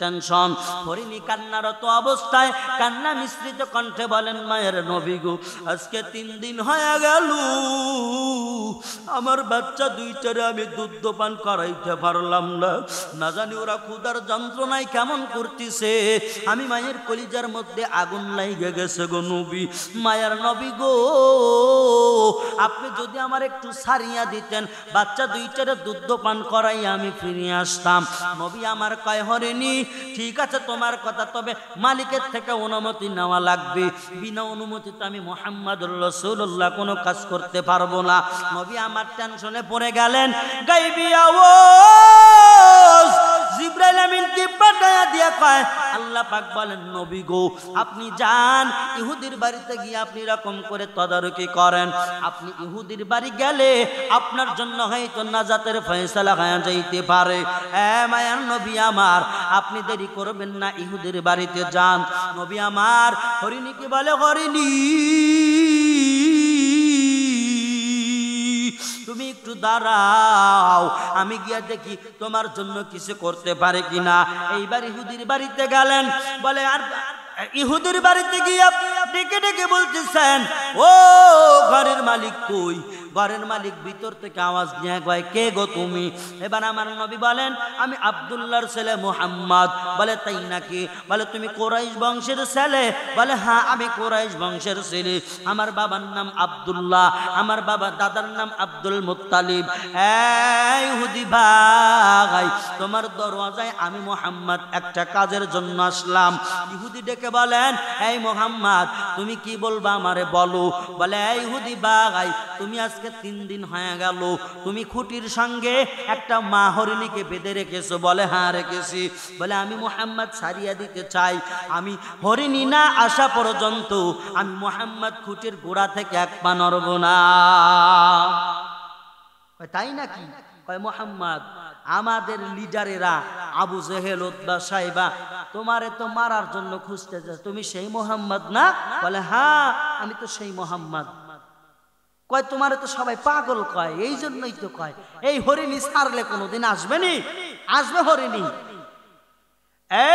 Tension. হরিণী কান্নারত অবস্থায় কান্না মিশ্রিত কণ্ঠে বলেন, মায়ের নবী গো, আজকে 3 দিন হয়ে গেল আমার বাচ্চা দুইটারে আমি দুধ পান করাইতে পারলাম না। না জানি ওরা ক্ষুধার যন্ত্রণায় কেমন করতেছে। আমি মায়ের কলিজার মধ্যে আগুন লাইগে গেছে গো নবী। মায়ের নবী গো, আপনি যদি আমার একটু সারিয়া দিতেন, বাচ্চা দুইটারে দুধ পান করাই আমি ফিরে আসতাম। নবী আমার কয়, হরিণী ঠিক আছে তোমার কথা, তবে মালিকের থেকে অনুমতি নেওয়া লাগবে। বিনা অনুমতিতে আমি মুহাম্মদুর রাসূলুল্লাহ কোনো কাজ করতে পারবো না। নবী আমার টেনশনে পড়ে গেলেন। গায়বী আওয়াজ জিবরাইল আমিনকে পাঠায়া দিয়া কয়, আল্লাহ পাক বলেন, নবী গো আপনি যান ইহুদির বাড়িতে গিয়ে আপনি এরকম করে তদারকি করেন। আপনি ইহুদির বাড়ি গেলে আপনার জন্য হয়তো নাজাতের ফয়সালা হয়ে যাইতে পারে। মায়ার নবী আমার, আপনি দেরি করবেন না, ইহুদির বাড়িতে যান। নবী আমার হরিণীকে বলে, হরিণী তুমি একটু দাঁড়াও, আমি গিয়া দেখি তোমার জন্য কিছু করতে পারে কিনা। এইবার ইহুদির বাড়িতে গেলেন। বলে, আর ইহুদির বাড়িতে গিয়া ডেকে ডেকে বলতেছেন, ও ঘরের মালিক কই? ঘরের মালিক ভিতর থেকে আওয়াজ নিয়ে কয়, কে গো তুমি? এবার আমার নবী বলেন, আমি আব্দুল্লাহর ছেলে মুহাম্মদ। বলে, তাই নাকি? বলে, তুমি কুরাইশ বংশের ছেলে? বলে, হ্যাঁ আমি কুরাইশ বংশের ছেলে। আমার বাবার নাম আব্দুল্লাহ, আমার বাবা দাদার নাম আব্দুল মুত্তালিব। ইহুদি ভাই, তোমার দরওয়াজায় আমি মুহাম্মদ একটা কাজের জন্য আসলাম। ইহুদি ডেকে বলেন, এই মুহাম্মদ তুমি কি বলবা আমারে বলো। বলে, এই ইহুদি ভাই, তুমি আজকে 3 দিন হয়ে গেল তুমি খুঁটির সঙ্গে একটা মা হরিণীকে বেঁধে রেখেছো। বলে, হ্যাঁ রেখেছি। বলে, আমি মুহাম্মদ ছাড়িয়া দিতে চাই। আমি হরিণী না আসা পর্যন্ত আমি মুহাম্মদ খুঁটির গোড়া থেকে এক পা নড়ব না। তাই নাকি? কয়, মুহাম্মদ আমাদের লিডারেরা আবু জেহেল, উতবা, সাইবা তোমারে তো মারার জন্য খুঁজতে যায়, তুমি সেই মুহাম্মদ না? বলে, হ্যাঁ আমি তো সেই মুহাম্মদ। কয়, তোমারে তো সবাই পাগল কয়, এই জন্যই তো কয় এই হরিণী ছাড়লে কোনোদিন আসবে নি? আসবে হরিণী। এ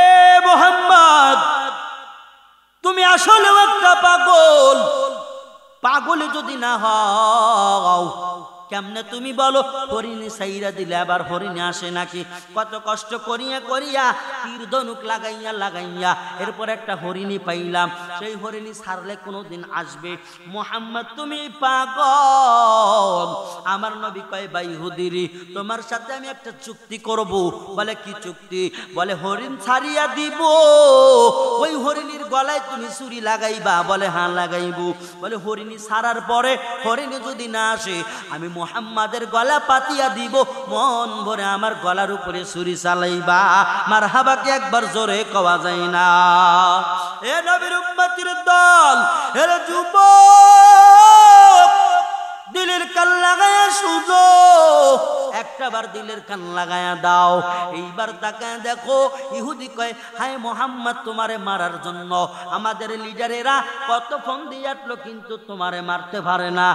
মুহাম্মদ, তুমি আসলে একটা পাগল। পাগলে যদি না হও কেমনে তুমি বলো হরিণী সাইরা দিলে আবার হরিণী আসে নাকি? কত কষ্ট করিয়া করিয়া তীর ধনুক লাগাইয়া লাগাইয়া এরপর একটা হরিণী পাইলাম। সেই হরিণী ছাড়লে কোনোদিন আসবে? মুহাম্মদ তুমি পাগল। আমার নবী কয়, ভাই ইহুদিরি, তোমার সাথে আমি একটা চুক্তি করব। বলে, কি চুক্তি? বলে, হরিণ ছাড়িয়া দিব, ওই হরিণীর গলায় তুমি ছুরি লাগাইবা। বলে, হ্যাঁ লাগাইব। বলে, হরিণী ছাড়ার পরে হরিণী যদি না আসে আমি মুহাম্মাদের গলা পাতিয়া দিব, মন ভরে আমার গলার উপরে ছুরি চালাইবা। মারহাবা কি একবার জোরে কওয়া যায় না? এ নবীর উম্মতের দল, এ যুবক, দিলের কান লাগায়া শুনো, একটাবার দিলের কান লাগায়া দাও। এইবার তাকায় দেখো, ইহুদি কয়, হায় মোহাম্মদ তোমারে মারার জন্য আমাদের লিডারেরা কত ফোন দিয়ে আসলো, কিন্তু তোমারে মারতে পারে না।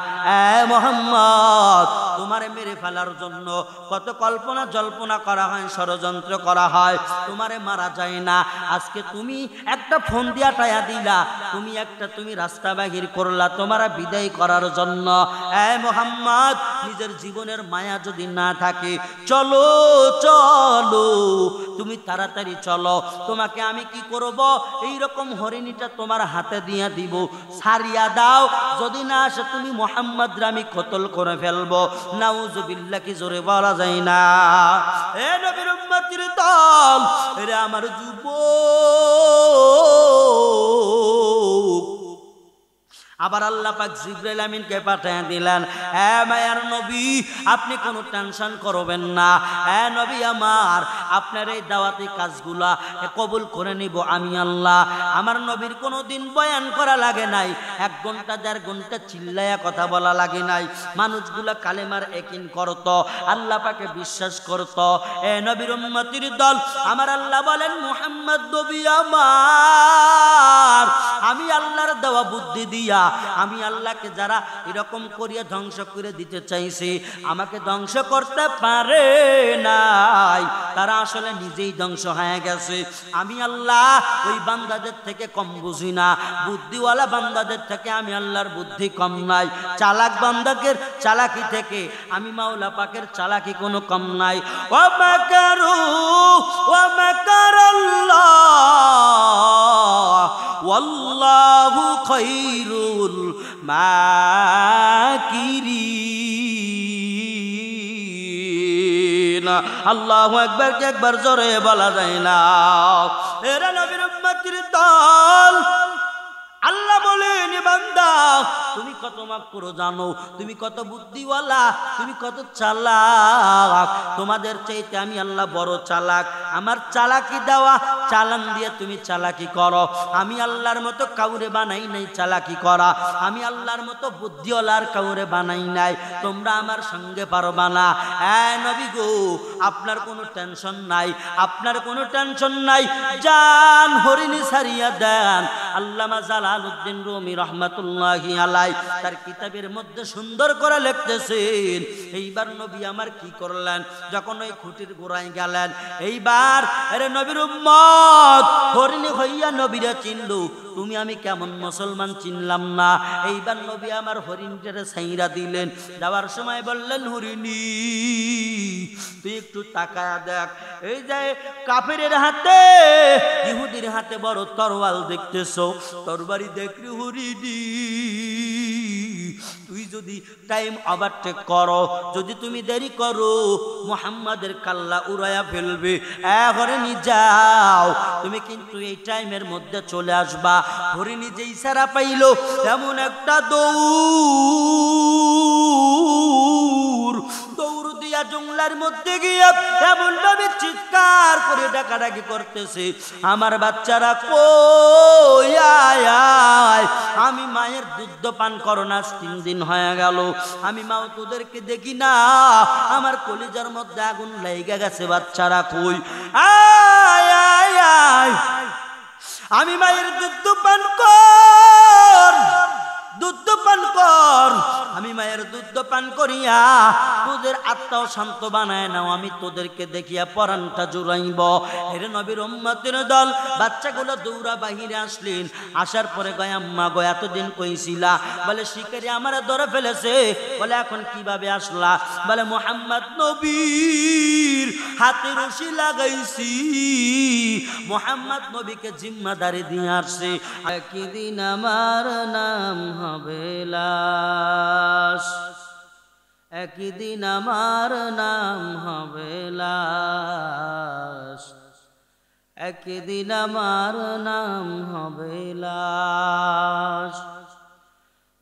মোহাম্মদ তোমারে মেরে ফেলার জন্য কত কল্পনা জল্পনা করা হয়, ষড়যন্ত্র করা হয়, তোমারে মারা যায় না। আজকে তুমি একটা ফোন দিয়া টায়া দিলা, তুমি রাস্তা বাহির করলা তোমারা বিদায় করার জন্য। মোহাম্মদ নিজের জীবনের মায়া যদি না থাকে, চলো চলো, তুমি তাড়াতাড়ি চলো, তোমাকে আমি কি করব, এইরকম হরিণীটা তোমার হাতে দিয়া দিব, ছাড়িয়া দাও। যদি না আসে তুমি মুহাম্মদরে আমি কতল করে ফেলবো। নাউজুবিল্লাহ, কি জোরে বলা যায় না? এ নবীর উম্মতের দল, এরা আমার যুবক। আবার আল্লাহ পাক জিবরাইল আমিনকে পাঠিয়ে দিলেন, হ্যাঁ মায়ার নবী আপনি কোনো টেনশন করবেন না। হ্যাঁ নবী আমার, আপনার এই দাওয়াতি কাজগুলা কবুল করে নিব আমি আল্লাহ। আমার নবীর কোনো দিন বয়ান করা লাগে নাই, 1 ঘন্টা 1.5 ঘন্টা চিল্লায়া কথা বলা লাগে নাই। মানুষগুলা কালেমার একিন করত, আল্লাহ পাকে বিশ্বাস করত। এ নবীর উম্মতের দল, আমার আল্লাহ বলেন, মুহাম্মদ নবী আমার, আমি আল্লাহর দেওয়া বুদ্ধি দিয়া আমি আল্লাহকে যারা এরকম করিয়া ধ্বংস করে দিতে চাইছি, আমাকে ধ্বংস করতে পারে নাই। তারা আসলে নিজেই ধ্বংস হয়ে গেছে। আমি আল্লাহ ওই বান্দাদের থেকে কম বুঝি না, বুদ্ধিওয়ালা বান্দাদের থেকে আমি আল্লাহর বুদ্ধি কম নাই, চালাক বান্দাদের চালাকি থেকে আমি মাওলা পাকের চালাকি কোনো কম নাই। ওয়া মাকারু ওয়া মাকারাল্লাহ ওয়াল্লাহু খায়রুল মাকিরিন। আল্লাহু আকবার কে একবার জোরে বলা যায় না? এরা নবীর উম্মতের দল। আল্লাহ বলেন বান্দা তুমি কত মাকরু জানো, তুমি কত বুদ্ধিওয়ালা, তুমি কত চালাক। তোমাদের চাইতে আমি আল্লাহ বড় চালাক। আমার চালাকি দেওয়া চালান দিয়ে তুমি চালাকি করো। আমি আল্লাহর মতো কাউরে বানাই নাই চালাকি করা, আমি আল্লাহর মতো বুদ্ধিওয়ালার কাউরে বানাই নাই। তোমরা আমার সঙ্গে পারবা না। নবী গো আপনার কোনো টেনশন নাই, আপনার কোনো টেনশন নাই। জান হরিণী ছাড়িয়া দেন। আল্লামা জালালউদ্দিন রুমি রহমাতুল্লাহি আলাই তার কিতাবের মধ্যে সুন্দর করে লিখতেছেন, এইবার নবী আমার কি করলেন, যখন ওই খুঁটির গোড়ায় গেলেন, এইবার আরে নবীর উম্মত হরিণী হইয়া নবীরা চিনলো। তুমি আমি কেমন মুসলমান চিনলাম না। এইবার নবী আমার হরিণটারে ছাইরা দিলেন, যাওয়ার সময় বললেন হরিণী তুই একটু তাকায়া দেখ, এই যে কাফেরের হাতে ইহুদির হাতে বড় তরোয়াল দেখতেছো, তরবারি দেখলি হরিণী, তুই যদি টাইম ওভারটেক করো, যদি তুমি দেরি করো মুহাম্মাদের কাল্লা উড়াইয়া ফেলবে। হরিণী যাও, তুমি কিন্তু এই টাইমের মধ্যে চলে আসবা। হরিণী যে ইশারা পাইল এমন একটা দৌড় দিয়া জঙ্গলার মধ্যে গিয়া এমন ভাবে চিৎকার করে ডাকাডাকি করতেছে, আমার বাচ্চারা কই আয় আয়, আমি মায়ের দুধ পান করো না 3 দিন হয়ে গেল, আমি মাও তোদেরকে দেখি না, আমার কলিজার মধ্যে আগুন লেগে গেছে, বাচ্চারা কই আয় আয় আয়, আমি মায়ের দুধ পান কর, দুধ পান কর, আমি মায়ের দুধ পান করিয়া তোদের আত্মাও শান্ত বানায় নাও, আমি তোদেরকে দেখিয়া পরানটা জুড়াইব। এর নবীর উম্মতের দল বাচ্চাগুলো দৌড়া বাহিরে আসলেন। আসার পরে গয় আম্মা গো এতদিন কইছিলা, বলে শিকারি আমার ধরে ফেলেছে। বলে এখন কিভাবে আসলা? বলে মুহাম্মদ নবীর হাতে রশি লাগাইছি, মুহাম্মদ নবীকে জিম্মাদারি দিয়ে আসছে। একদিন আমার নাম হবে লাশ, একদিন আমার নাম হবে লাশ, একদিন আমার নাম হবে লাশ।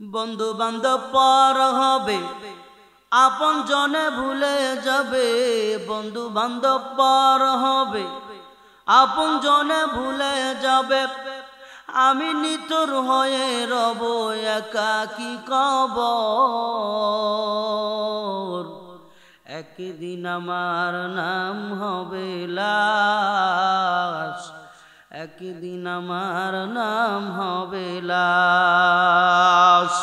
বন্ধু বান্ধব পর হবে, আপন জনে ভুলে যাবে, বন্ধু বান্ধব পর হবে, আপন জনে ভুলে যাবে, আমি নিতর হয়ে রব একাকী কবর, একদিন আমার নাম হবে লাশ, একদিন আমার নাম হবে লাশ।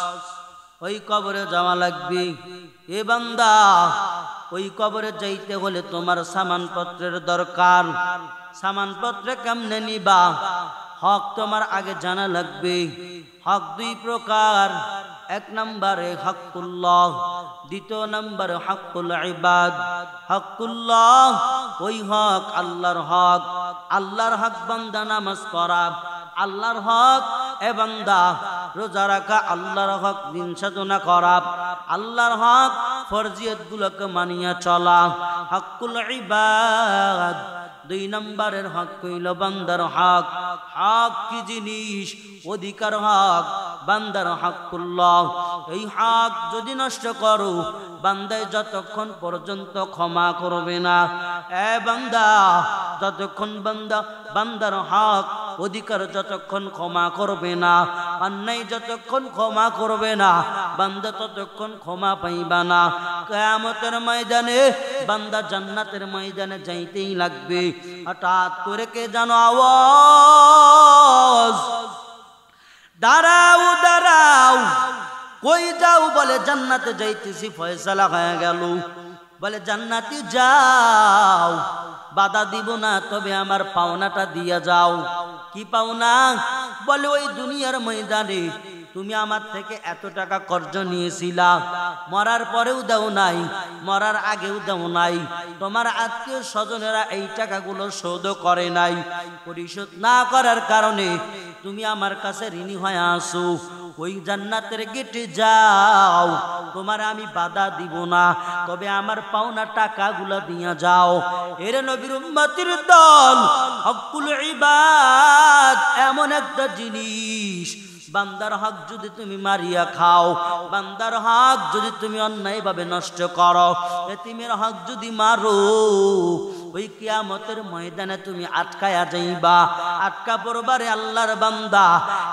ওই কবরে যাওয়া লাগবে। এ বান্দা ওই কবরে যাইতে হলে তোমার সামানপত্রের দরকার। সামানপত্রে কেমনে নিবা? হক তোমার আগে জানা লাগবে। হক 2 প্রকার, 1 নম্বরে হকুল্লাহ, 2 নম্বরে হকুল ইবাদ। হকুল্লাহ ওই হক আল্লাহর হক, আল্লাহর হক বান্দা নামাজ পড়া, আল্লাহর হক এ বান্দা রোজা রাখা, আল্লাহর হক দিন সাধনা করা, আল্লাহর হক ফরজিয়ত গুলোকে মানিয়া চলা। হকুল ইবাদ 2 নম্বরের হক হইল বান্দার হক। হক কি জিনিস? অধিকার হক, বান্দার হকুল্লাহ। এই হক যদি নষ্ট করো, বান্দায় যতক্ষণ পর্যন্ত ক্ষমা করবে না, এ বান্দা যতক্ষণ বান্দার হক অধিকার যতক্ষণ ক্ষমা করবে না, অন্যায় যতক্ষণ ক্ষমা করবে না, বান্দা ততক্ষণ ক্ষমা পাইবা না। কিয়ামতের ময়দানে বান্দা জান্নাতের ময়দানে যাইতেই লাগবে। হঠাৎ করে কে জানো আওয়াজ, দাঁড়াও দাঁড়াও, কই যাও? বলে জান্নাতে যাইতেছি, ফয়সালা হয়ে গেল। বলে জান্নাতে যাও, বাধা দিব না, তবে আমার পাওনাটা দিয়া যাও। কি পাওনা? বলে ওই দুনিয়ার ময়দানে তুমি আমার থেকে এত টাকা কর্জ নিয়েছিলা, মরার পরেও দাও নাই, মরার আগেও দাও নাই, তোমার আত্মীয় স্বজনেরা এই টাকাগুলো শোধ করে নাই, পরিশোধ না করার কারণে তুমি আমার কাছে ঋণী হয়ে আসো। ওই জান্নাতের গেটে যাও, তোমার আমি বাধা দিব না, তবে আমার পাওনা টাকাগুলো দিয়া যাও। এর নবীর উম্মতির দল, হকুল ইবাদ এমন একটা জিনিস, বান্দার হক যদি তুমি মারিয়া খাও, বান্দার হক যদি তুমি অন্যায় ভাবে নষ্ট করো, এতিমের হক যদি মারো, ওই কিয়ামতের ময়দানে তুমি আটকায়া যাইবা, আটকা পড়বারে আল্লাহর বান্দা।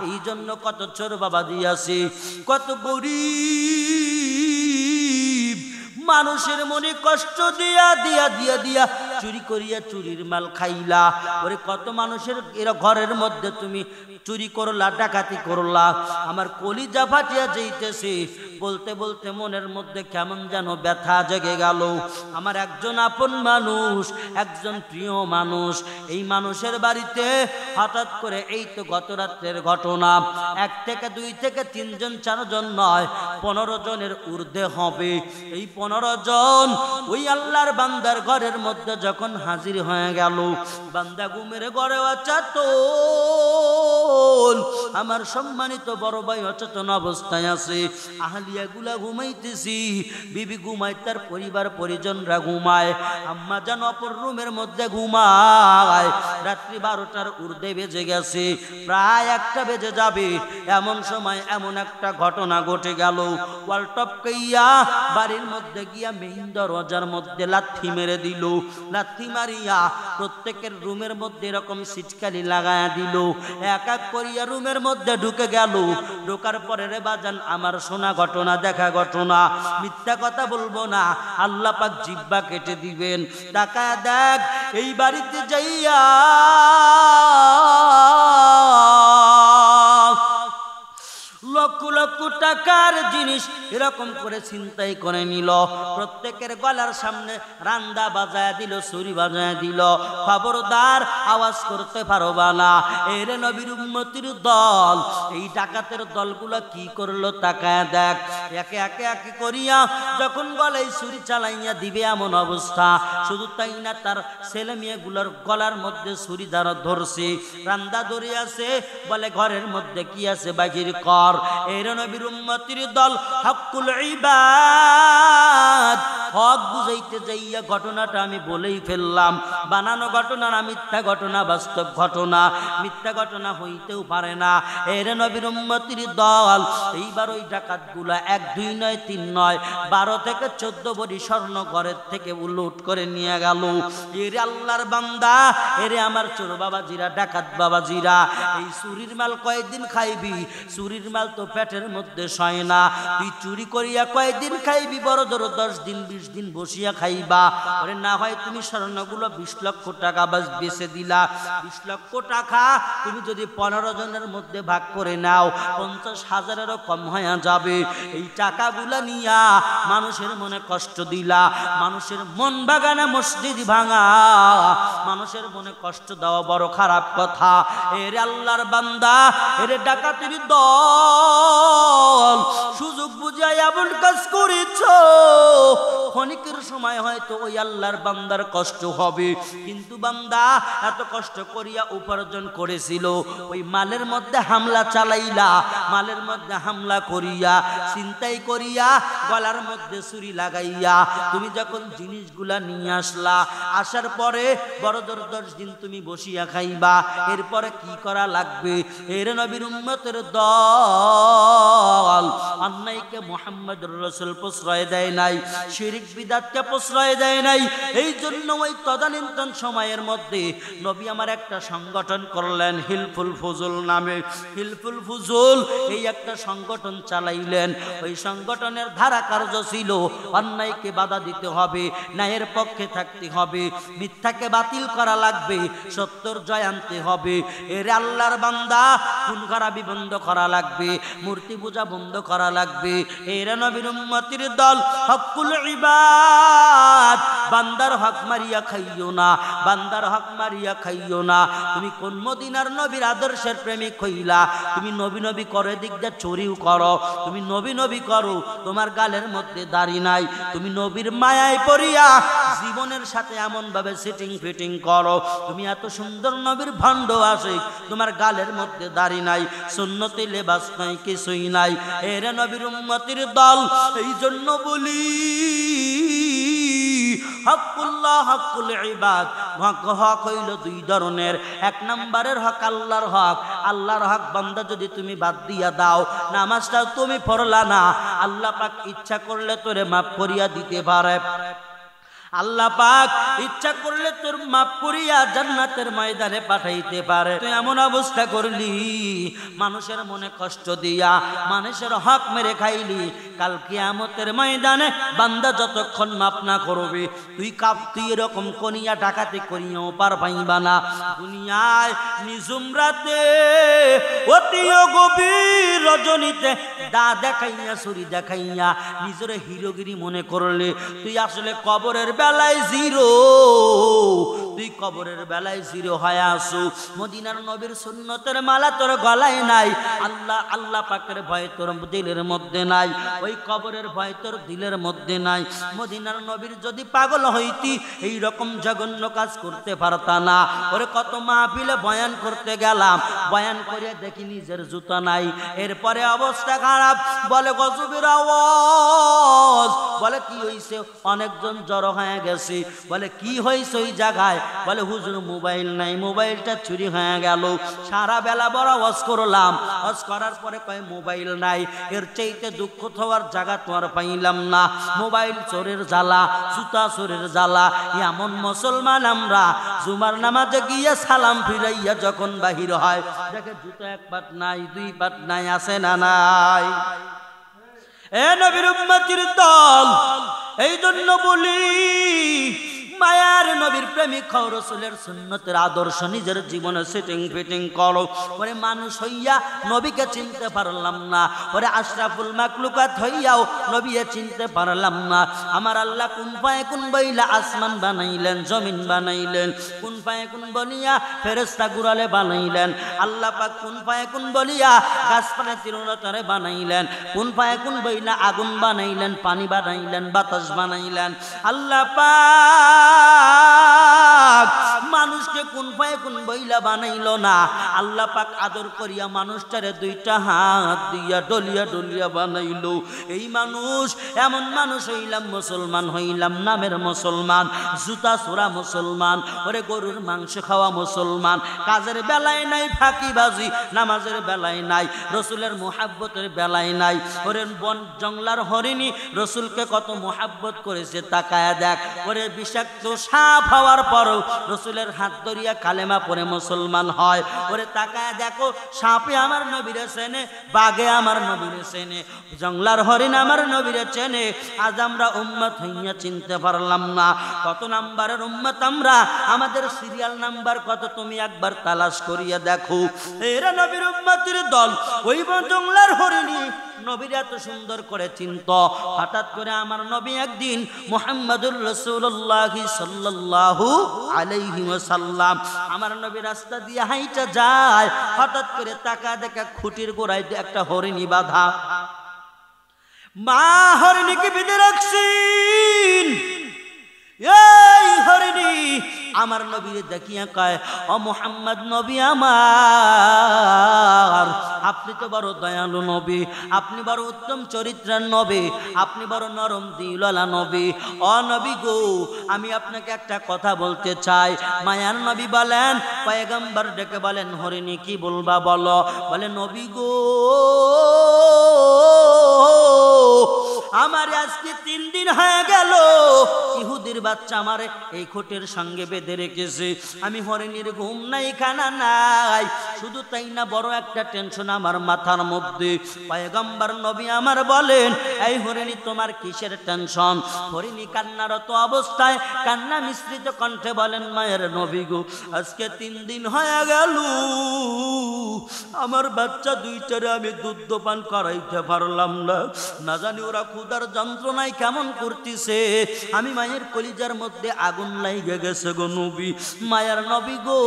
এই জন্য কত চোর বাবা দিয়াছে, কত গরিব মানুষের মনে কষ্ট দিয়া দিয়া দিয়া দিয়া চুরি করিয়া চুরির মাল খাইলা। ওরে কত মানুষের এর ঘরের মধ্যে তুমি চুরি করলা, ডাকাতি করলা। আমার কলিজা ফাটিয়া যাইতেছে, বলতে বলতে মনের মধ্যে কেমন যেন ব্যথা জেগে গেল। আমার একজন আপন মানুষ, একজন প্রিয় মানুষ, এই মানুষের বাড়িতে হঠাৎ করে, এই তো গত রাত্রের ঘটনা, 1 থেকে 2 থেকে 3 জন 4 জন নয়, 15 জনের ঊর্ধ্বে হবে। এই 15 জন ওই আল্লাহর বান্দার ঘরের মধ্যে যখন হাজির হয়ে গেল, বান্দা ঘুমের ঘরে অচেতন, আমার সম্মানিত বড় ভাই অচেতন অবস্থায় আছে, আহলিয়া গুলা ঘুমাইতেছি, বিবি ঘুমায়, তার পরিবার পরিজনরা ঘুমায়, আম্মা জান অপর রুমের মধ্যে ঘুমায়। রাত্রি 12টার ঊর্ধ্বে বেজে গেছে, প্রায় 1টা বেজে যাবে। এমন সময় এমন একটা ঘটনা ঘটে গেল, ওয়াল টপকাইয়া বাড়ির মধ্যে গিয়া মেইন দরজার মধ্যে লাথি মেরে দিল। লাথি মারিয়া প্রত্যেকের রুমের মধ্যে এরকম সিটকালি লাগায়া দিল, এক এক করিয়া রুমের মধ্যে ঢুকে গেল। ঢোকার পরে রে বাজান, আমার শোনা ঘটনা, দেখা ঘটনা, মিথ্যা কথা বলবো না, আল্লাহ পাক জিহ্বা কেটে দিবেন। তাকায়া দেখ, এই বাড়িতে যাইয়া লক্ষ লক্ষ টাকার জিনিস এরকম করে ছিনতাই করে নিল। প্রত্যেকের গলার সামনে রান্দা বাজায় দিল, ছুরি বাজায় দিল, খবরদার আওয়াজ করতে পারবা না। এর নবীর উম্মতির দল, এই ডাকাতের দলগুলো কি করলো তাকায় দেখ। একে একে একে করিয়া যখন গলায় ছুরি চালাইয়া দিবে এমন অবস্থা, শুধু তাই না, তার ছেলে মেয়েগুলোর গলার মধ্যে ছুরি দ্বারা ধরছে, রান্দা ধরে আছে, বলে ঘরের মধ্যে কি আছে বাহির কর। এর নবীর উম্মতির দল, হকুল ইবাদ, হক বুঝাইতে যাইয়া ঘটনাটা আমি বলেই ফেললাম। বানানো ঘটনা না, মিথ্যা ঘটনা, বাস্তব ঘটনা, মিথ্যা ঘটনা হইতেও পারে না। এর নবীর উম্মতির দল, এইবার ওই ডাকাতগুলা 1 2 নয় 3 নয় 12 থেকে 14 ভরি স্বর্ণ ঘরের থেকে লুট করে নিয়ে গেল। এরে আল্লাহর বান্দা, এরে আমার চোর বাবাজিরা, ডাকাত বাবাজিরা, এই চুরির মাল কয়েকদিন খাইবি? চুরির মাল তো পেটের মধ্যে সয় না। তুই চুরি করিয়া কয়েকদিন খাইবি? বড় ধরো 10 দিন 20 দিন বসিয়া খাইবা। ওরে না হয় তুমি স্বর্ণগুলো 20 লক্ষ টাকা বেচে দিলা। 20 লক্ষ টাকা তুমি যদি 15 জনের মধ্যে ভাগ করে নাও, 50,000-এরও কম হয়ে যাবে। এই টাকাগুলা নিয়া মানুষের মনে কষ্ট দিলা, মানুষের মন বাগানে মসজিদ ভাঙা, মানুষের মনে কষ্ট দেওয়া বড় খারাপ কথা। এরে আল্লাহর বান্দা, এরে ডাকাতের দল, সুযোগ বুঝাই এমন কাজ করেছ, ক্ষণিকের সময় হয়তো ওই আল্লাহর বান্দার কষ্ট হবে, কিন্তু বান্দা এত কষ্ট করিয়া উপার্জন করেছিল, ওই মালের মধ্যে হামলা চালাইলা, মালের মধ্যে হামলা করিয়া, ছিনতাই করিয়া, গলার মধ্যে ছুরি লাগাইয়া তুমি যখন জিনিসগুলা নিয়ে আসলা, আসার পরে বড় জোর 10 দিন তুমি বসিয়া খাইবা। এরপরে কি করা লাগবে? এর নবীর উম্মতের দল, অন্যায়কে মুহাম্মদুর রাসূল প্রশ্রয় দেয় নাই, শিরক বিদআতকে প্রশ্রয় দেয় নাই। এই জন্য ওই তদানীন্তন সময়ের মধ্যে নবী আমার একটা সংগঠন করলেন, হিলফুল ফুজুল নামে। হিলফুল ফুজুল এই একটা সংগঠন চালাইলেন। ওই সংগঠনের ধারা কারা কার্য ছিল। অন্যায়কে বাধা দিতে হবে, ন্যায়ের পক্ষে থাকতে হবে, মিথ্যাকে বাতিল করা লাগবে, সত্যর জয় আনতে হবে। এর আল্লাহর বান্দা খুন খারাপি বন্ধ করা লাগবে, মূর্তি পূজা বন্ধ করা লাগবে। এর নবীর উম্মতির দল হকুল ইবাদ, বান্দার হক মারিয়া খাইও না, বান্দার হক মারিয়া খাইও না। তুমি কোন মদিনার নবীর আদর্শের প্রেমিক হইলা? তুমি নবী নবী করে দিক দিয়ে চুরিও করো, তুমি নবী নবী করো, তোমার গালের মধ্যে দাড়ি নাই, তুমি নবীর মায়ায় পড়িয়া জীবনের সাথে এমন ভাবে সিটিং ফিটিং করো, তুমি এত সুন্দর নবীর ভণ্ড আসে, তোমার গালের মধ্যে দাড়ি নাই, সুন্নতে লেবাস নাই, কিছুই নাই। এর নবীর উম্মতির দল, এই জন্য বলি হকুল্লাহ হকুল ইবাদ। হক হইল দুই ধরনের। এক নম্বরের হক আল্লাহর হক। আল্লাহর হক বান্দা যদি তুমি বাদ দিয়া দাও, নামাজটা তুমি পড়লা না, আল্লাহ পাক ইচ্ছা করলে তোরে মাফ করিয়া দিতে পারে। আল্লাহ পাক ইচ্ছা করলে তোর মাফ করিয়া জান্নাতের ময়দানে পাঠাইতে পারে। তুই এমন অবস্থা করলি, মানুষের মনে কষ্ট দিয়া মানুষের হক মেরে খাইলি, কাল কিয়ামতের ময়দানে বান্দা যতক্ষণ মাফ না করবে, তুই এরকম কনিয়া ডাকাতি করিয়াও পার পাইবা না। দুনিয়ায় নিঝুম রাতে অতি গভীর রজনীতে দা দেখাইয়া ছুরি দেখাইয়া নিজের হিরোগিরি মনে করলে, তুই আসলে কবরের বেলায় জিরো, তুই কবরের বেলায় জিরো হয়ে আসু। মদিনার নবীর সুন্নতের মালা তোর গলায় নাই, আল্লাহ পাকের ভয় তোর দিলের মধ্যে নাই, ওই কবরের ভয় তোর দিলের মধ্যে নাই। মদিনার নবীর যদি পাগল হইতি, এই রকম জঘন্য কাজ করতে পারতা না। ওরে কত মাহফিলে বয়ান করতে গেলাম, বয়ান করে দেখি নিজের জুতা নাই, এরপরে অবস্থা খারাপ, বলে গজবের আওয়াজ, বলে কি হইছে? অনেকজন জড়ো হয়ে গেছে, বলে কি হয়েছে ওই জায়গায়? বলে হুজুর মোবাইল নাই, মোবাইলটা চুরি হয়ে গেল। সারা বেলা বড় ওয়াজ করলাম, ওয়াজ করার পরে কয় মোবাইল নাই। এর চাইতে দুঃখ হওয়ার জায়গা তোমার পাইলাম না। মোবাইল চোরের জ্বালা, জুতা চোরের জ্বালা। এমন মুসলমান আমরা, জুমার নামাজে গিয়ে সালাম ফিরাইয়া যখন বাহির হয়, দেখে জুতা এক পাট নাই, দুই পাট নাই, আছে না নাই? এ নবীর উম্মতির দল, এই জন্য বলি মায়ার নবীর প্রেমিক হও, রাসূলের সুন্নতের আদর্শ নিজের জীবনে সেটিং ফিটিং করো। ওরে মানুষ হইয়া নবীকে চিনতে পারলাম না, ওরে আশরাফুল মাখলুকাত হইয়াও নবীকে চিনতে পারলাম না। আমার আল্লাহ কুন ফায়াকুন বইলা আসমান বানাইলেন, জমিন বানাইলেন, কুন ফায়াকুন বলিয়া ফেরেশতা গুরালে বানাইলেন। আল্লাহ পাক কুন ফায়াকুন বলিয়া গাছপালা তৃণলতারে বানাইলেন, কুন ফায়াকুন বইলা আগুন বানাইলেন, পানি বানাইলেন, বাতাস বানাইলেন। আল্লাহ পাক মানুষকে কোন পায়ে কোন বইলা বানাইল না, আল্লাহ পাক আদর করিয়া মানুষটারে দুইটা হাত দিয়া ডলিয়া ডলিয়া বানাইল। এই মানুষ, এমন মানুষ হইলাম, মুসলমান হইলাম, নামের মুসলমান, জুতা চোরা মুসলমান, ওরে গরুর মাংস খাওয়া মুসলমান, কাজের বেলায় নাই ফাঁকিবাজি, নামাজের বেলায় নাই, রসুলের মুহাব্বতের বেলায় নাই। ওরে বন জংলার হরিণী রসুলকে কত মুহাব্বত করেছে, তাকায়া দেখ। ওরে বিষাক্ত সাপ হওয়ার পরও রসুলের হাত ধরিয়া কালেমা পড়ে মুসলমান হয়। ওরে তাকায়া দেখো, সাপে আমার নবীরে চেনে, বাঘে আমার নবীরে চেনে, জংলার হরিণ আমার নবীরে চেনে। আজ আমরা উম্মত হইয়া চিনতে পারলাম না। কত নাম্বারের উম্মত আমরা? আমাদের সিরিয়াল নাম্বার কত তুমি একবার তালাশ করিয়া দেখো। এরা নবীর উম্মতের দল, ওই জংলার হরিণী নবীর এত সুন্দর করে চিনত। হঠাৎ করে আমার নবী একদিন মুহাম্মদুর রাসূলুল্লাহ সাল্লাল্লাহু আলাইহি ওয়াসাল্লাম, আমার নবী রাস্তা দিয়ে হাইটা যায়, হঠাৎ করে তাকা দেখা খুঁটির গোড়ায় একটা হরিণী বাঁধা। মা হরিণীকে বেঁধে রাখছেন। এই হরিণী আমার নবীরে দেখিয়া কয়, ও মুহাম্মদ নবী আমার, আপনি তো বড় দয়ালু নবী, আপনি বড় উত্তম চরিত্রের নবী, আপনি বড় নরম দিলওয়ালা নবী। ও নবী গো, আমি আপনাকে একটা কথা বলতে চাই। মায়ার নবী বলেন, পয়গম্বর ডেকে বলেন, হরিণী কি বলবা বলো। বলে, নবী গো, আমার আজকে 3 দিন হয়ে গেল গেল ইহুদির বাচ্চা আমারে এই খোটের সঙ্গে বেঁধে রেখেছে, আমি হরিণীর ঘুম নাই খানা নাই। শুধু তাই না, বড় একটা টেনশন আমার মাথার মধ্যে। পয়গম্বর নবী আমার বলেন, এই হরিণী তোমার কিসের টেনশন? হরিণী কান্নারত অবস্থায় কান্না মিশ্রিত কণ্ঠে বলেন, মায়ের নবী গো, আজকে 3 দিন হয়ে গেল আমার বাচ্চা দুইটারে আমি দুধ পান করাইতে পারলাম না। না জানি ওরা ক্ষুধার যন্ত্রণায় কেমন করতেছে। আমি মায়ের কলিজার মধ্যে আগুন লাইগে গেছে গো নবী। মায়ের নবী গো,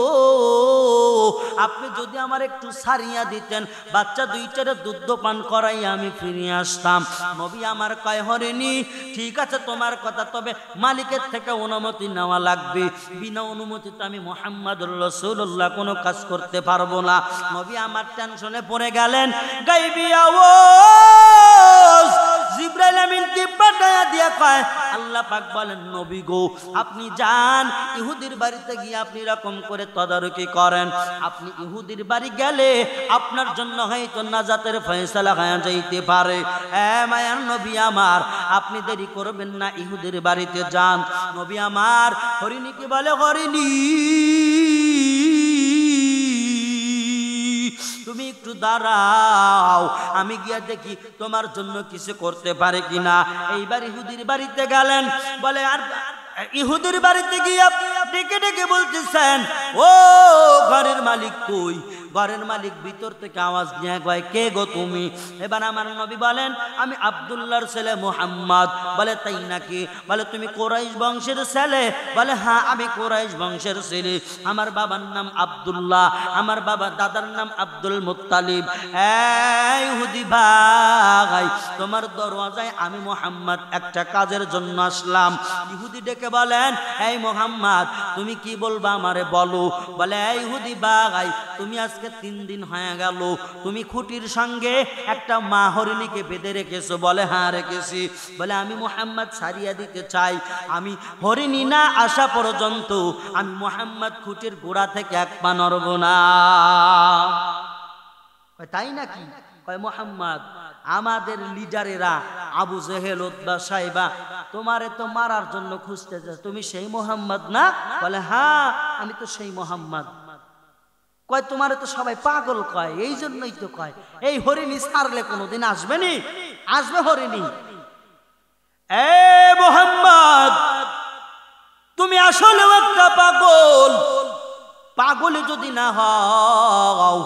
আপনি যদি আমার একটু সারিয়া দিতেন, বাচ্চা দুইটারে দুধ পান করাই আমি ফিরে আসতাম। নবী আমার কয়, হরিণী ঠিক আছে তোমার কথা, তবে মালিকের থেকে অনুমতি নেওয়া লাগবে। বিনা অনুমতিতে আমি মুহাম্মদুর রাসূলুল্লাহ কোনো কাজ করতে পারবো না। নবী আমার টেনশনে পড়ে গেলেন। গায়বী আওয়াজ জিবরাইল আমিনকে পাঠায়া দিয়া কয়, আল্লাহ পাক বলেন, নবী গো আপনি যান ইহুদির বাড়িতে গিয়ে আপনি এরকম করে তদারকি করেন। আপনি ইহুদির বাড়ি গেলে আপনার জন্য হয়তো নাজাতের ফয়সালা হয়ে যাইতে পারে। মায়ার নবী আমার, আপনি দেরি করবেন না, ইহুদির বাড়িতে যান। নবী আমার হরিণীকে বলে, হরিণী তুমি একটু দাঁড়াও, আমি গিয়া দেখি তোমার জন্য কিছু করতে পারে কিনা। এইবার ইহুদির বাড়িতে গেলেন। বলে, আর ইহুদির বাড়িতে গিয়া ডেকে ডেকে বলতেছেন, ও ঘরের মালিক কই? ঘরের মালিক ভিতর থেকে আওয়াজ নিয়ে কয়, কে গো তুমি? এবার আমার নবী বলেন, আমি আব্দুল্লাহর ছেলে মুহাম্মদ। বলে, তাই নাকি? বলে, তুমি কুরাইশ বংশের ছেলে? বলে, হ্যাঁ আমি কুরাইশ বংশের ছেলে। আমার বাবার নাম আব্দুল্লাহ, আমার বাবা দাদার নাম আব্দুল মুত্তালিব। এই ইহুদি ভাই, তোমার দরওয়াজায় আমি মুহাম্মদ একটা কাজের জন্য আসলাম। ইহুদি ডেকে বলেন, এই মুহাম্মদ তুমি কি বলবা আমারে বলো। বলে, এই ইহুদি ভাই, তুমি আজকে 3 দিন হয়ে গেল তুমি খুঁটির সঙ্গে একটা মা হরিণীকে বেঁধে রেখেছো। বলে, হ্যাঁ রেখেছি। বলে, আমি মুহাম্মদ ছাড়িয়ে দিতে চাই। আমি হরিণী না আসা পর্যন্ত আমি মুহাম্মদ খুঁটির গোড়া থেকে এক পা নড়ব না। তাই নাকি? কয়, মুহাম্মদ আমাদের লিডারেরা আবু জেহেল উতবা সাইবা তোমারে তো মারার জন্য খুঁজতেছে, তুমি সেই মুহাম্মদ না? বলে, হ্যাঁ আমি তো সেই মুহাম্মদ। কয়, তোমারে তো সবাই পাগল কয়, এই জন্যই তো কয় এই হরিণী ছাড়লে কোনোদিন আসবে নি? আসবে হরিণী। এ মুহাম্মদ, তুমি আসলেও একটা পাগল। পাগলে যদি না হও,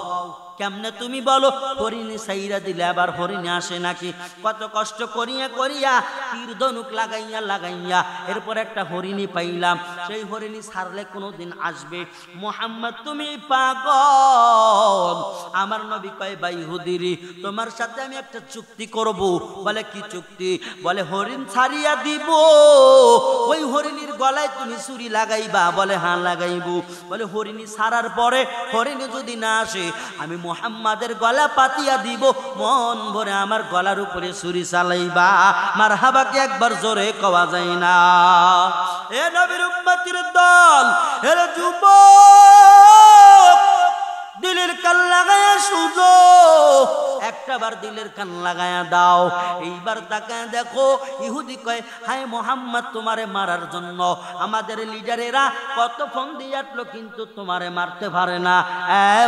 কেমনে তুমি বলো হরিণী সাইরা দিলে আবার হরিণী আসে নাকি? কত কষ্ট করিয়া করিয়া তীর ধনুক লাগাইয়া লাগাইয়া এরপর একটা হরিণী পাইলাম। সেই হরিণী ছাড়লে কোনোদিন আসবে? মুহাম্মদ তুমি পাগল। আমার নবী কয়, ভাই ইহুদিরি, তোমার সাথে আমি একটা চুক্তি করব। বলে, কি চুক্তি? বলে, হরিণ ছাড়িয়া দিব, ওই হরিণীর গলায় তুমি ছুরি লাগাইবা। বলে, হ্যাঁ লাগাইব। বলে, হরিণী ছাড়ার পরে হরিণী যদি না আসে, আমি মুহাম্মাদের গলা পাতিয়া দিব, মন ভরে আমার গলার উপরে ছুরি চালাইবা। মারহাবাকে একবার জোরে কওয়া যায় না? এ নবীর উম্মতির দল, এ যুবক, দিলের কান লাগায়া শুনো, একটাবার দিলের কান লাগায়া দাও। এইবার তাকায় দেখো, ইহুদি কয়, হায় মোহাম্মদ তোমারে মারার জন্য আমাদের লিডারেরা কত ফোন দিয়ে আসলো, কিন্তু তোমারে মারতে পারে না।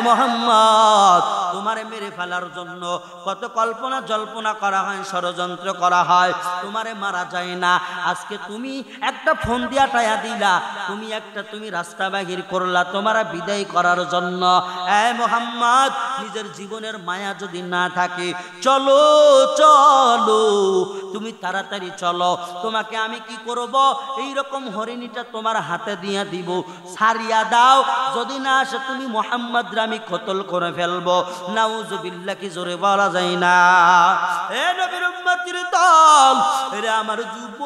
মোহাম্মদ, তোমারে মেরে ফেলার জন্য কত কল্পনা জল্পনা করা হয়, ষড়যন্ত্র করা হয়, তোমারে মারা যায় না। আজকে তুমি একটা ফোন দিয়া টায়া দিলা, তুমি রাস্তা বাহির করলা তোমারা বিদায় করার জন্য। মোহাম্মদ, নিজের জীবনের মায়া যদি না থাকে, চলো চলো, তুমি তাড়াতাড়ি চলো। তোমাকে আমি কি করব? এইরকম হরিণীটা তোমার হাতে দিয়া দিব, ছাড়িয়া দাও। যদি না আসে তুমি মুহাম্মদ আমি কতল করে ফেলবো। নাউজুবিল্লাহ, কি জোরে বলা যায় না? এ নবীর উম্মতির দল, এরে আমার যুবক,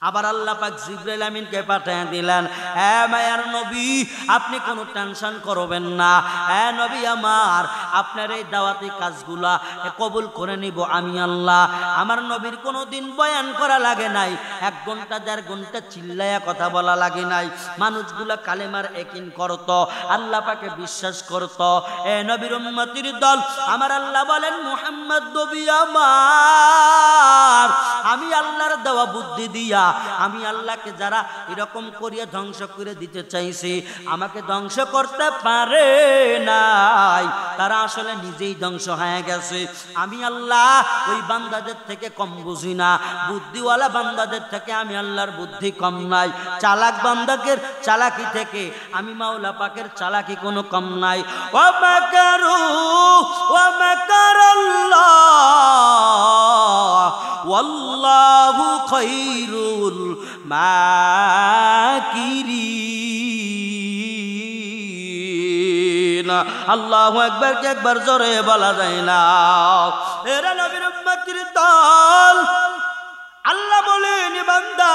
আবার আল্লাহ পাক জিবরাইল আমিনকে পাঠিয়ে দিলেন, হে মায়ার নবী, আপনি কোনো টেনশন করবেন না। হে নবী আমার, আপনার এই দাওয়াতি কাজগুলা কবুল করে নিব আমি আল্লাহ। আমার নবীর কোনো দিন বয়ান করা লাগে নাই, 1 ঘন্টা 1.5 ঘন্টা চিল্লায়া কথা বলা লাগে নাই। মানুষগুলা কালেমার একিন করত, আল্লাহ পাকে বিশ্বাস করত। এ নবীর উম্মতির দল, আমার আল্লাহ বলেন, মুহাম্মদ নবী আমার, আমি আল্লাহর দেওয়া বুদ্ধি দিয়া আমি আল্লাহকে যারা এরকম করিয়া ধ্বংস করে দিতে চাইছি, আমাকে ধ্বংস করতে পারে নাই, তারা আসলে নিজেই ধ্বংস হয়ে গেছে। আমি আল্লাহ ওই বান্দাদের থেকে কম বুঝি না, বুদ্ধিওয়ালা বান্দাদের থেকে আমি আল্লাহর বুদ্ধি কম নাই, চালাক বান্দাদের চালাকি থেকে আমি মাওলা পাকের চালাকি কোনো কম নাই। ওয়া মাকারু ওয়া মাকারাল্লাহ ওয়াল্লাহু খায়রুল মাকিরিন। আল্লাহু আকবার কে একবার জোরে বলা যায় না? এরা নবীর উম্মতের দল, আল্লাহ বলেন, বান্দা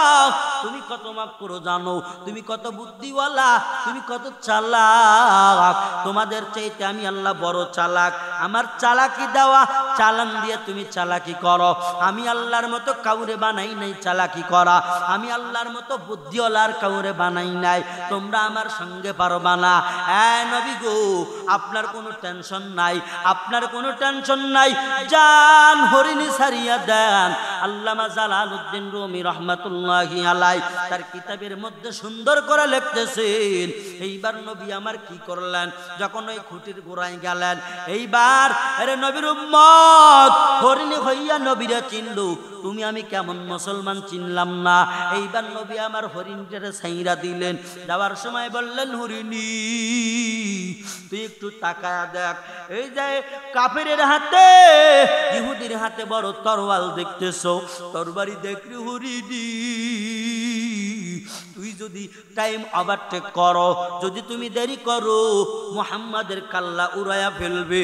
তুমি কত মাফ করো জানো, তুমি কত বুদ্ধিওয়ালা, তুমি কত চালাক, তোমাদের চাইতে আমি আল্লাহ বড় চালাক। আমার চালাকি দেওয়া চালান দিয়ে তুমি চালাকি করো। আমি আল্লাহর মতো কাউরে বানাই নাই চালাকি করা, আমি আল্লাহর মতো বুদ্ধিওয়ালার কাউরে বানাই নাই, তোমরা আমার সঙ্গে পারবা না। হ্যাঁ নবী গো, আপনার কোনো টেনশন নাই, আপনার কোনো টেনশন নাই, জান হরিণী ছাড়িয়া দেন। আল্লামা জালালউদ্দিন রুমি রহমাতুল্লাহি আলাইহি তার কিতাবের মধ্যে সুন্দর করে লিখতেছেন, এইবার নবী আমার কি করলেন, যখন ওই খুঁটির গোড়ায় গেলেন, এইবার আরে নবীর উম্মত হরিণী হইয়া নবীরা চিনলো, তুমি আমি কেমন মুসলমান চিনলাম না। এইবার নবী আমার হরিণটারে ছাইরা দিলেন, যাওয়ার সময় বললেন, হরিণী তুই একটু তাকায়া দেখ, এই যে কাফেরের হাতে ইহুদির হাতে বড় তরোয়াল দেখতেছো, তরবারি দেখলি হরিণী, তুই যদি টাইম ওভারটেক করো, যদি তুমি দেরি করো, মুহাম্মাদের কাল্লা উড়াইয়া ফেলবে।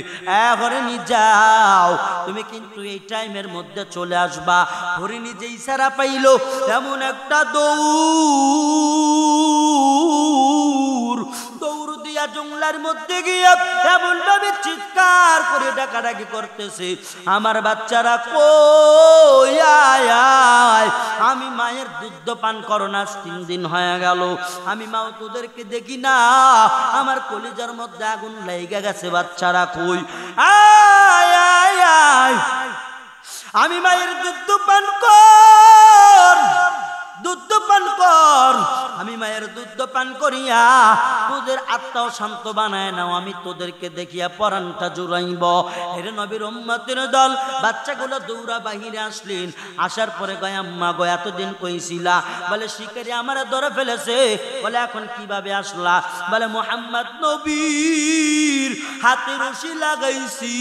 হরিণী যাও, তুমি কিন্তু এই টাইমের মধ্যে চলে আসবা। হরিণী যে ইশারা পাইল, এমন একটা দৌড় দিয়া জঙ্গলার মধ্যে গিয়া এমন ভাবে চিৎকার করে ডাকাডাকি করতেছে, আমার বাচ্চারা কই আয় আয়, আমি মায়ের দুধ পান করো না 3 দিন হয়ে গেল, আমি মাও তোদেরকে দেখি না, আমার কলিজার মধ্যে আগুন লেগে গেছে, বাচ্চারা কই, আয় আয় আয়, আমি মায়ের দুধ পান কর, দুধ পান কর, আমি মায়ের দুধ পান করিয়া তোদের আত্মাও শান্ত বানায় নাও, আমি তোদেরকে দেখিয়া পরানটা জুড়াইব। এর নবীর উম্মতের দল বাচ্চাগুলো দৌড়া বাহিরে আসলেন, আসার পরে গয়, আম্মা গো এতদিন কইছিলা, বলে শিকারি আমার ধরে ফেলেছে, বলে এখন কিভাবে আসলা, বলে মুহাম্মদ নবীর হাতে রশি লাগাইছি,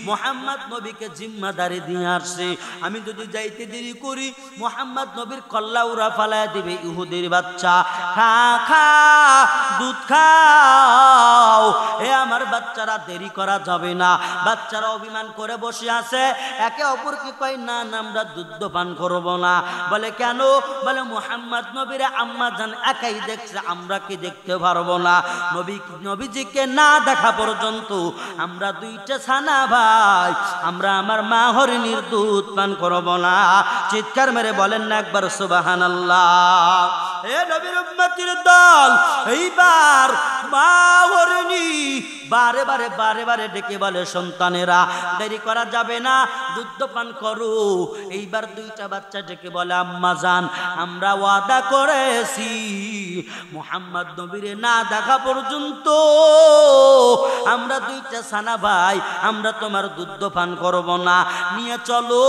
মুহাম্মদ নবীকে জিম্মাদারি দিয়ে আসছে, আমি যদি যাইতে দেরি করি মুহাম্মদ নবীর কল্লা উড়া ফালায় দিবে ইহুদির বাচ্চা, খা খা দুধ খাও। এ আমার বাচ্চারা দেরি করা যাবে না, বাচ্চারা অভিমান করে বসে আছে, একে অপরকে কয় না না আমরা দুধ পান করব না, বলে কেন, বলে মুহাম্মদ নবীর আম্মা জান একাই দেখছে, আমরা কি দেখতে পারবো না, নবীজিকে না দেখা পর্যন্ত আমরা 2টা ছানা ভাই, আমরা আমার মা হরিণীর দুধ পান করব না। চিৎকার মেরে বলেন না একবার সুবহানাল্লাহ। এ নবীর উম্মতের দল, এইবার মা হরিণী বারে বারে বারে বারে ডেকে বলে, সন্তানেরা দেরি করা যাবে না, দুধ পান করো। এইবার 2টা বাচ্চা ডেকে বলে, আম্মা জান আমরা ওয়াদা করেছি মুহাম্মদ নবীরে না দেখা পর্যন্ত আমরা 2টা ছানা ভাই আমরা তোমার দুধ পান করব না, নিয়ে চলো।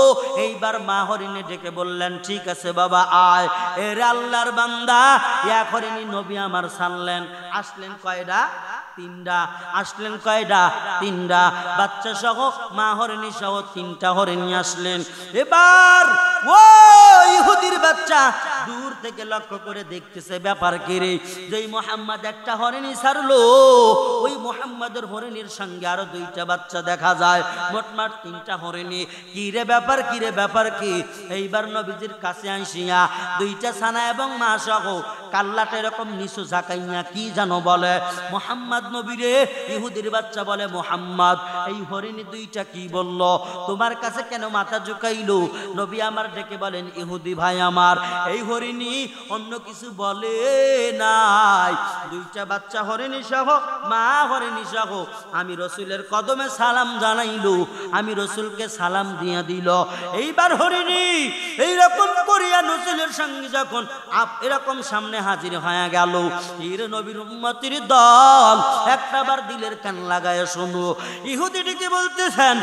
এইবার মা হরিণী ডেকে বললেন, ঠিক আছে বাবা আয়। এর আল্লাহর বান্দা এক হরিণী নবী আমার ছাড়লেন, আসলেন কয়টা, 3টা, আসলেন কয়টা, 3টা, বাচ্চা সহ মা হরিণী সহ 3টা হরিণী আসলেন। এবার ও ইহুদির বাচ্চা দূর থেকে লক্ষ্য করে দেখতেছে ব্যাপার কি রে, যেই মোহাম্মদ একটা হরিণী ছাড়লো ওই মোহাম্মদের হরিণীর সঙ্গে আরো দুইটা বাচ্চা দেখা যায়, মোটমাট তিনটা হরিণী। কি রে ব্যাপার, কি রে ব্যাপার কি? এইবার নবীজির কাছে আইসিয়া দুইটা ছানা এবং মা সহ কাল্লাটা এরকম নিচু ঝাঁকাইয়া কি জানো বলে, মোহাম্মদ নবীরে। ইহুদির বাচ্চা বলে, মোহাম্মদ এই হরিণী দুইটা কি বলল, তোমার কাছে কেন মাথা ঝুঁকাইলো? নবী আমার ডেকে বলেন, ইহুদি ভাই আমার, এই হরিণী অন্য কিছু বলে নাই, দুইটা বাচ্চা হরিণী সহ মা হরিণী সহ আমি রসুলের কদমে সালাম জানাইলো, আমি রসুলকে সালাম দিয়া দিল। এইবার হরিণী এইরকম করিয়া রসুলের সঙ্গে যখন এরকম সামনে হাজির হয়ে গেল, এর নবীর উম্মতির দল একটাবার দিলের কান লাগায় শোনো। ইহুদিটিকে বলতেছেন,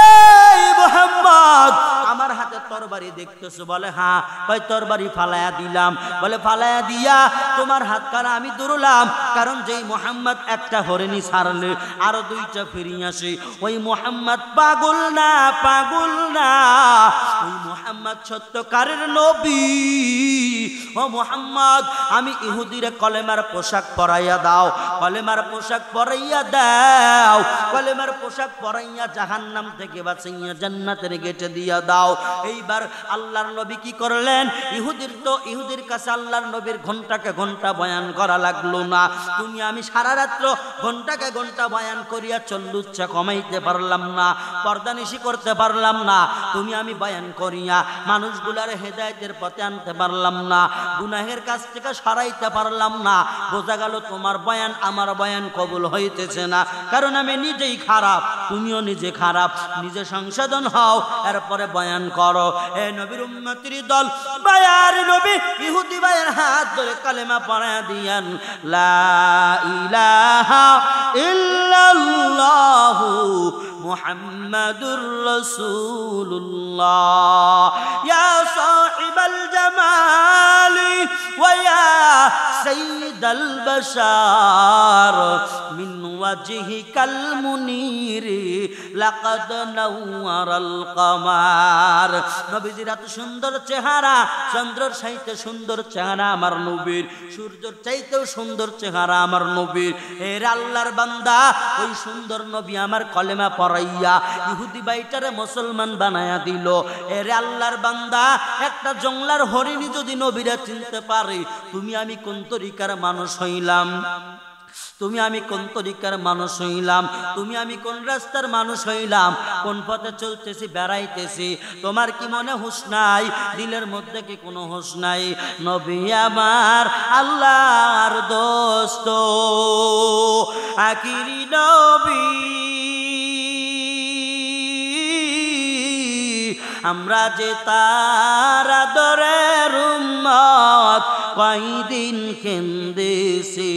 এই মুহাম্মদ আমার হাতে তরবারি দেখতেছো? বলে হ্যাঁ। কই তরবারি ফালায়া দিলাম। বলে ফালায়া দিয়া তোমার হাত কারা আমি ধরলাম, কারণ যেই মুহাম্মদ একটা হরিণী ছাড়লে আরো দুইটা ফিরিয়ে আসে, ওই মুহাম্মদ পাগল না, পাগল না, ওই মুহাম্মদ সত্যকারের নবী। ও মুহাম্মদ আমি ইহুদিরে কলেমার পোশাক পরাইয়া দাও, কলেমার পোশাক পরাইয়া দাও, কলেমার পোশাক পরাইয়া জাহান্নাম থেকে বাঁচাইয়া জান্নাতের গেটে দিয়া দাও। এইবার আল্লাহর নবী কি করলেন, ইহুদির কাছে আল্লাহর নবীর ঘন্টাকে ঘন্টা বয়ান করা লাগলো না। তুমি আমি সারা রাত্র ঘন্টাকে ঘন্টা বয়ান করিয়া চল্লুচ্ছা কমাইতে পারলাম না, পর্দানিশি করতে পারলাম না, তুমি আমি বয়ান করিয়া মানুষগুলার হেদায়েতের পথে আনতে পারলাম না, গুনাহের কাছ থেকে সরাইতে পারলাম না। বোঝা গেল তোমার বয়ান আমার বয়ান কবুল হইতেছে না, কারণ আমি নিজেই খারাপ, তুমিও নিজে খারাপ, নিজে সংশোধন হও, এরপরে বয়ান করো। এ নবীর উম্মতির দল বায়ার নবী ইহুদি ভাইয়ের হাত ধরে কালেমা পড়া দিয়ান, লা ইলাহা ইল্লাল্লাহু মুহাম্মাদুর রাসূলুল্লাহ ইয়া সাহিবাল জামালি ওয়া ইয়া সাইয়্যিদাল বাশার মিন ওয়াজহিকাল মুনীরি লাকাদ নাওয়ারাল কামার। নবীজির এত সুন্দর চেহারা, চন্দ্রের চাইতে সুন্দর চেহারা আমার নবীর, সূর্যের চাইতেও সুন্দর চেহারা আমার নবীর। এর আল্লাহর বান্দা ওই সুন্দর নবী আমার কলেমা পড়াইয়া ইহুদি বাইটারে মুসলমান বানায়া দিল। এর আল্লাহর বান্দা একটা জংলার হরিণী যদি নবীরা চিনতে পারে, তুমি আমি কোন তরিকার মানুষ হইলাম, তুমি আমি কোন তরিকার মানুষ হইলাম, তুমি আমি কোন রাস্তার মানুষ হইলাম, কোন পথে চলতেছি বেড়াইতেছি, তোমার কি মনে হুঁশ নাই? দিলের মধ্যে কি কোনো হুঁশ নাই? নবী আমার আল্লাহর দোস্ত আখিরি নবী, আমরা যে তার আদরের উম্মত কয়দিন কেন্দেছি,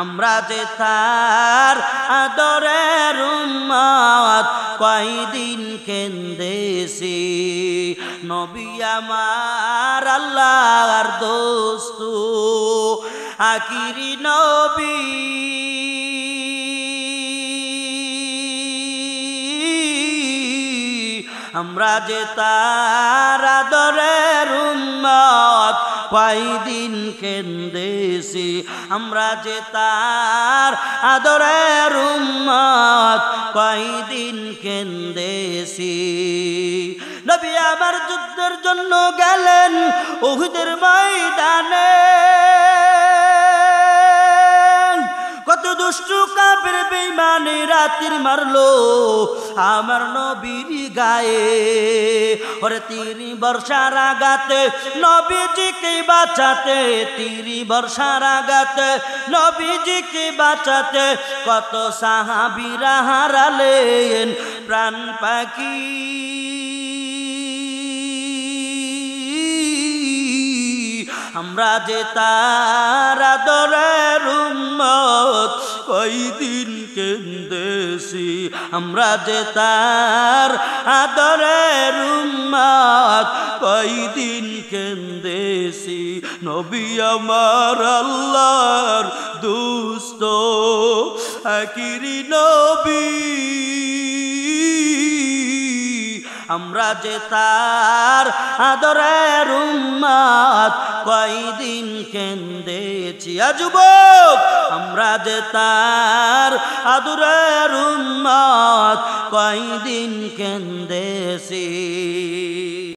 আমরা যে তার আদরের উম্মত কয়দিন কেন্দেছি। নবী আমার আল্লাহর দোস্ত আখিরি নবী, আমরা যে তার আদরের উম্মত কয়দিন কেন্দেছি, আমরা যে তার আদরের উম্মত কয়দিন কেন্দেছি। নবী আমার যুদ্ধের জন্য গেলেন উহুদের ময়দানে, কত দুষ্টু কাফের বেঈমানে রাতের মারলো আমার নবীর গায়ে। ওরে তিরি বর্ষার আঘাতে নবীজিকে বাঁচাতে, তিরি বর্ষার আঘাতে নবীজিকে বাঁচাতে কত সাহাবীরা হারালেন প্রাণ পাখি। আমরা যে তার আদরের উম্মত কয়দিন কেন্দেছি, আমরা যে তার আদরের উম্মত কয়দিন কেন্দেছি। নবী আমার আল্লাহর দোস্ত আখিরি নবী, আমরা যে তার আদরের উম্মত কয়দিন কেঁদেছি যুবক আমরা যে তার আদরের উম্মত কয়দিন কেঁদেছি